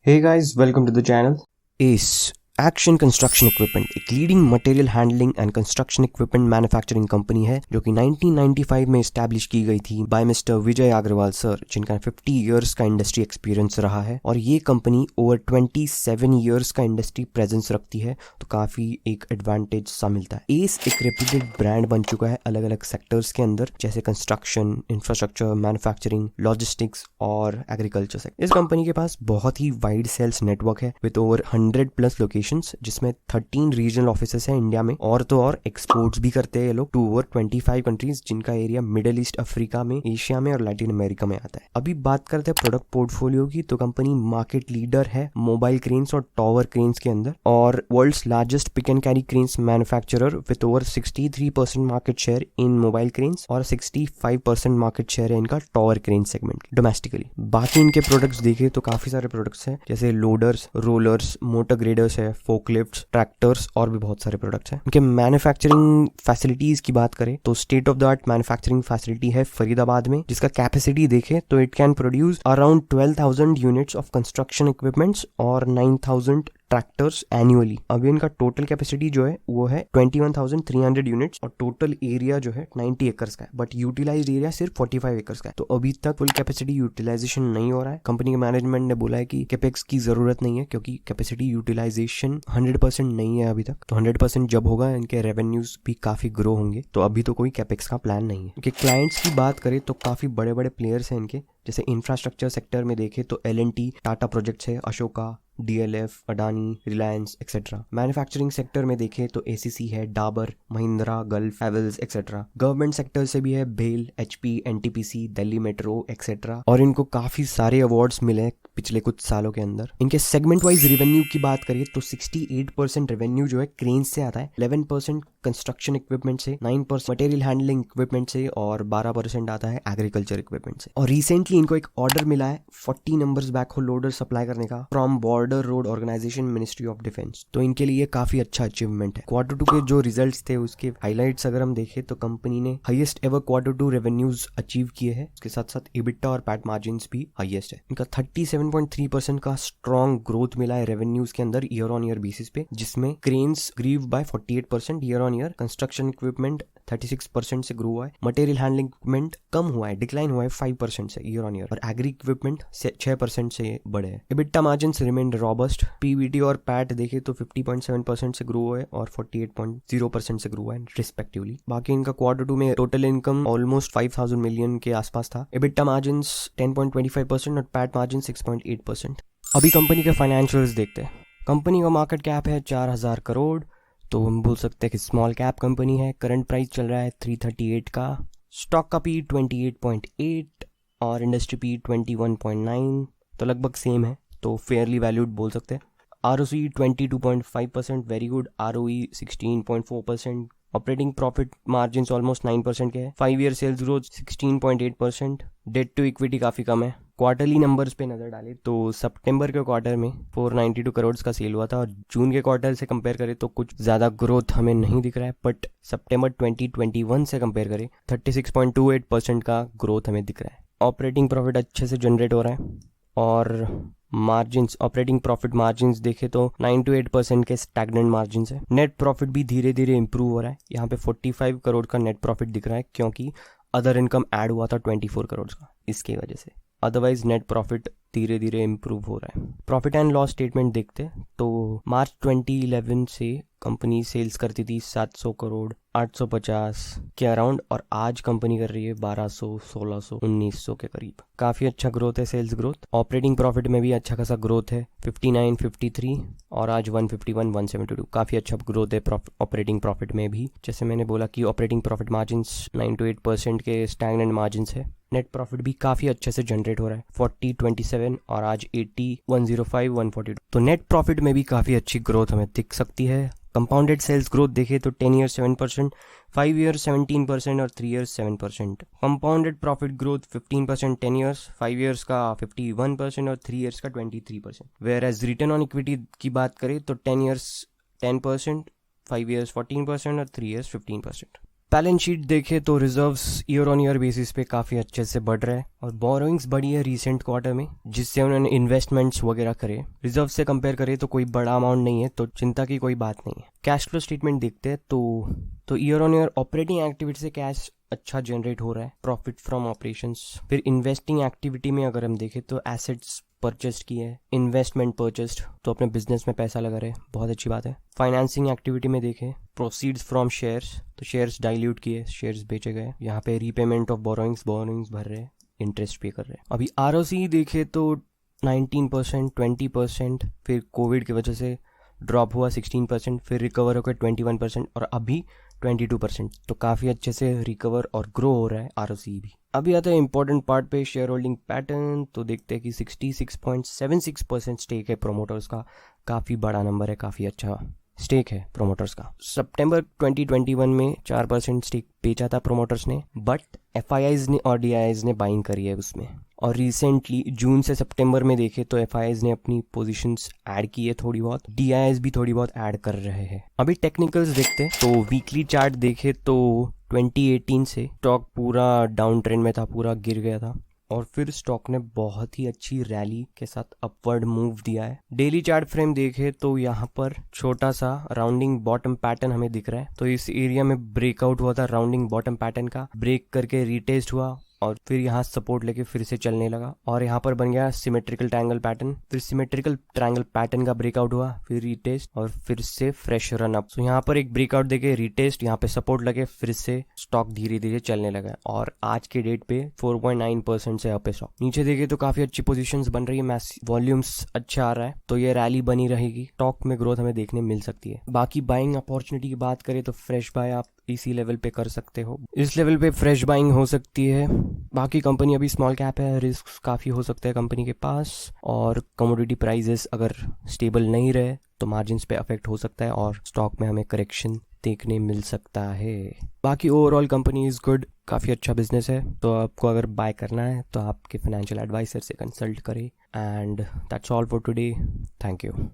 Hey guys, welcome to the channel. ACE action construction equipment एक leading material handling and construction equipment manufacturing company है जो कि 1995 में establish की गई थी by mister Vijay Agarwal sir, जिनका 50 इयर्स का इंडस्ट्री एक्सपीरियंस रहा है और ये कंपनी ओवर 27 इयर्स का इंडस्ट्री प्रेजेंस रखती है, तो काफी एक एडवांटेज सा मिलता है। एस एक रेप्यूटेड ब्रांड बन चुका है अलग अलग सेक्टर्स के अंदर, जैसे कंस्ट्रक्शन, इंफ्रास्ट्रक्चर, मैन्युफैक्चरिंग, लॉजिस्टिक्स और एग्रीकल्चर सेक्टर। इस कंपनी के पास बहुत ही वाइड सेल्स नेटवर्क है विद ओवर 100+ लोकेशन, जिसमें 13 रीजनल ऑफिसेस हैं इंडिया में, और तो और एक्सपोर्ट्स भी करते हैं ये लोग टू ओवर 25 कंट्रीज, जिनका एरिया मिडिल ईस्ट, अफ्रीका में, एशिया में और लैटिन अमेरिका में आता है। अभी बात करते हैं प्रोडक्ट पोर्टफोलियो की, तो कंपनी मार्केट लीडर है मोबाइल क्रेन्स और टॉवर क्रेन्स के अंदर, और world's largest pick and carry cranes manufacturer with over 63% market share in mobile cranes और 65% मार्केट शेयर है इनका टॉवर क्रेन सेगमेंट डोमेस्टिकली। बाकी इनके प्रोडक्ट्स देखें तो काफी सारे प्रोडक्ट्स हैं, जैसे लोडर्स, रोलर्स, मोटर ग्रेडर्स है, फोकलिफ्ट्स, ट्रैक्टर्स और भी बहुत सारे प्रोडक्ट्स हैं। इनके मैन्युफैक्चरिंग फैसिलिटीज की बात करें तो state of the art manufacturing facility है फरीदाबाद में, जिसका कैपेसिटी देखें तो it can produce around 12,000 units of construction equipments और 9,000 ट्रैक्टर्स एनुअली। अभी इनका टोटल कैपेसिटी जो है वो है 21,300 यूनिट्स और टोटल एरिया जो है 90 एकर्स का है, बट यूटिलाइज्ड एरिया सिर्फ 45 एकर्स का है। तो अभी तक फुल कैपेसिटी यूटिलाइजेशन नहीं हो रहा है। कंपनी के मैनेजमेंट ने बोला है कि कैपेक्स की जरूरत नहीं है क्योंकि कैपेसिटी यूटिलाइजेशन 100% नहीं है अभी तक। तो 100% जब होगा इनके रेवेन्यूज भी काफी ग्रो होंगे, तो अभी तो कोई कैपेक्स का प्लान नहीं है। इनके क्लाइंट्स की बात करें तो काफी बड़े बड़े प्लेयर्स हैं इनके, जैसे इंफ्रास्ट्रक्चर सेक्टर में देखें तो L&T, टाटा प्रोजेक्ट्स है, Ashoka, DLF, Adani, Reliance etcetera. Manufacturing sector में देखें तो ACC है, Dabur, Mahindra, gulf, Havells etcetera. Government sector से भी है भेल, HP, NTPC, Delhi metro etcetera, और इनको काफी सारे अवार्ड्स मिले पिछले कुछ सालों के अंदर। इनके सेगमेंट वाइज रेवेन्यू की बात करिए तो 68% रेवेन्यू जो है क्रेन से आता है, 11% कंस्ट्रक्शन इक्विपमेंट से, 9% मटेरियल हैंडलिंग इक्विपमेंट से और 12% आता है एग्रीकल्चर इक्विपमेंट से। और रिसेंटली इनको एक ऑर्डर मिला है 40 नंबर्स बैकहो लोडर सप्लाई करने का from Border Road Organisation, Ministry of Defence. तो इनके लिए काफी अच्छा अचीवमेंट है। Q2 के जो रिजल्ट्स थे उसके हाईलाइट्स अगर हम देखें तो कंपनी ने highest ever Q2 revenues achieve किए हैं, उसके साथ साथ EBITDA और पैट मार्जिन भी हाईएस्ट है। इनका 37.3% का स्ट्रॉन्ग ग्रोथ मिला है रेवेन्यूज के अंदर ईयर ऑन ईयर बेसिस पे, जिसमें cranes grew by 48% year on year, construction equipment 36% से ग्रो हुआ है, मटेरियल हैंडलिंग इक्विपमेंट कम हुआ है, डिक्लाइन हुआ है 5% से ईयर ऑन ईयर, और एग्री इक्विपमेंट 6% से बढ़े है। EBITDA margins remain robust. PBT और पैट देखे तो 50.7% से ग्रो हुआ है और 48.0% से ग्रो हुआ है रिस्पेक्टिवली। बाकी इनका Q2 में टोटल इनकम ऑलमोस्ट 5,000 मिलियन के आसपास था। EBITDA मार्जिन्स 10.25% और पैट मार्जिन 6.8%। अभी कंपनी के फाइनेंशियल्स देखते हैं। कंपनी का मार्केट कैप है 4,000 करोड़, तो हम बोल सकते हैं कि स्मॉल कैप कंपनी है। करंट प्राइस चल रहा है 338 का। स्टॉक का पी 28.8 और इंडस्ट्री पी 21.9, तो लगभग सेम है, तो फेयरली वैल्यूड बोल सकते हैं। ROC 22.5%, very good. ROE 16.4%। Operating profit margin almost 9% के है। 5 year sales growth 16.8%। Debt to equity काफ़ी कम है। क्वार्टरली नंबर्स पे नज़र डालें तो सितंबर के क्वार्टर में 492 करोड़ का सेल हुआ था, और जून के क्वार्टर से कंपेयर करें तो कुछ ज़्यादा ग्रोथ हमें नहीं दिख रहा है, बट सितंबर 2021 से कंपेयर करें 36.28% का ग्रोथ हमें दिख रहा है। ऑपरेटिंग प्रॉफिट अच्छे से जनरेट हो रहा है, और मार्जिन्स, ऑपरेटिंग प्रॉफिट मार्जिन्स देखे तो 9 to 8% के स्टैग्नेंट मार्जिन्स है। नेट प्रॉफिट भी धीरे धीरे इंप्रूव हो रहा है। यहाँ पे 45 करोड़ का नेट प्रॉफिट दिख रहा है, क्योंकि अदर इनकम ऐड हुआ था 24 करोड़ का, इसकी वजह से। अदरवाइज नेट प्रॉफिट धीरे धीरे इंप्रूव हो रहा है। प्रॉफिट एंड लॉस स्टेटमेंट देखते हैं तो मार्च 2011 से कंपनी सेल्स करती थी 700 करोड़ 850 के अराउंड, और आज कंपनी कर रही है 1200, 1600, 1900 के करीब। काफ़ी अच्छा ग्रोथ है, सेल्स ग्रोथ। ऑपरेटिंग प्रॉफिट में भी अच्छा खासा ग्रोथ है, 59, 53 और आज 151, 172। काफ़ी अच्छा ग्रोथ है ऑपरेटिंग प्रॉफिट में भी। जैसे मैंने बोला कि ऑपरेटिंग प्रॉफिट मार्जिन्स 9 to 8% के स्टैग्नेंट मार्जिन्स है। नेट प्रॉफिट भी काफ़ी अच्छे से जनरेट हो रहा है, 40, 27 और आज 80, 105, 142। तो नेट प्रॉफिट में भी काफ़ी अच्छी ग्रोथ हमें दिख सकती है। कंपाउंडेड सेल्स ग्रोथ देखे तो 10 ईयर 7%, 5 ईयर 17% और 3 year 7%। Compounded profit growth 15% 10 years, 5 years का 51% और 3 ईयर्स का 23%। Whereas return on equity की बात करें तो 10 ईयर्स 10%, 5 ईयर्स 14% और 3 ईयर्स 15%। बैलेंस शीट देखे तो reserves year on year basis पे काफ़ी अच्छे से बढ़ रहे हैं और बोरोइंग्स बढ़ी है रिसेंट क्वार्टर में, जिससे उन्होंने इन्वेस्टमेंट्स वगैरह करे। रिजर्व से कंपेयर करें तो कोई बड़ा अमाउंट नहीं है, तो चिंता की कोई बात नहीं है। कैश फ्लो स्टेटमेंट देखते हैं तो year on year operating activity से कैश अच्छा जनरेट हो रहा है, प्रॉफिट फ्रॉम ऑपरेशंस। फिर इन्वेस्टिंग एक्टिविटी में अगर हम देखें तो एसेट्स परचेस्ड किए है, इन्वेस्टमेंट परचेस्ड, तो अपने बिजनेस में पैसा लगा रहे, बहुत अच्छी बात है। फाइनेंसिंग एक्टिविटी में देखें प्रोसीड्स फ्रॉम शेयर्स, तो शेयर्स डाइल्यूट किए, शेयर्स बेचे गए। यहाँ पे रीपेमेंट ऑफ बोरोइंग्स भर रहे, इंटरेस्ट पे कर रहे हैं। अभी आरओसी देखे तो 19%, 20%, फिर कोविड की वजह से ड्रॉप हुआ 16%, फिर रिकवर होकर 21% और अभी 22%, तो काफ़ी अच्छे से रिकवर और ग्रो हो रहा है आरओसी भी। अभी आता है इंपॉर्टेंट पार्ट पे, शेयर होल्डिंग पैटर्न। तो देखते हैं कि 66.76% स्टेक है प्रोमोटर्स का, काफ़ी बड़ा नंबर है, काफ़ी अच्छा स्टेक है प्रोमोटर्स का। सितंबर 2021 में 4% स्टेक बेचा था प्रोमोटर्स ने, बट एफआईआईज ने और डीआईआईज ने बाइंग करी है उसमें। और रिसेंटली जून से सितंबर में देखे तो एफआईआईज ने अपनी पोजीशंस ऐड की है थोड़ी बहुत, डीआईआईज भी थोड़ी बहुत ऐड कर रहे हैं। अभी टेक्निकल्स देखते हैं तो वीकली चार्ट देखे तो 2018 से स्टॉक पूरा डाउन ट्रेंड में था, पूरा गिर गया था और फिर स्टॉक ने बहुत ही अच्छी रैली के साथ अपवर्ड मूव दिया है। डेली चार्ट फ्रेम देखे तो यहाँ पर छोटा सा राउंडिंग बॉटम पैटर्न हमें दिख रहा है, तो इस एरिया में ब्रेकआउट हुआ था राउंडिंग बॉटम पैटर्न का, ब्रेक करके रीटेस्ट हुआ और फिर यहाँ सपोर्ट लेके फिर से चलने लगा और यहाँ पर बन गया सिमेट्रिकल ट्रायंगल पैटर्न। फिर सिमेट्रिकल ट्रायंगल पैटर्न का ब्रेकआउट हुआ, फिर रीटेस्ट और फिर से फ्रेश रन अप। तो यहाँ पर एक ब्रेकआउट देके रीटेस्ट, यहाँ पे सपोर्ट लगे, फिर से स्टॉक धीरे धीरे चलने लगा और आज के डेट पे 4.9% से अप है स्टॉक। नीचे देखे तो काफी अच्छी पोजीशंस बन रही है, मैसिव वॉल्यूम्स अच्छा आ रहा है, तो ये रैली बनी रहेगी, स्टॉक में ग्रोथ हमें देखने मिल सकती है। बाकी बाइंग अपॉर्चुनिटी की बात करें तो फ्रेश बाय आप इसी लेवल पे कर सकते हो, इस लेवल पे फ्रेश बाइंग हो सकती है। बाकी कंपनी अभी स्मॉल कैप है, रिस्क काफ़ी हो सकता है कंपनी के पास, और कमोडिटी प्राइसेस अगर स्टेबल नहीं रहे तो मार्जिन्स पे अफेक्ट हो सकता है और स्टॉक में हमें करेक्शन देखने मिल सकता है। बाकी ओवरऑल कंपनी इज़ गुड, काफ़ी अच्छा बिजनेस है, तो आपको अगर बाय करना है तो आपके फाइनेंशियल एडवाइजर से कंसल्ट करें। And that's all for today, thank you.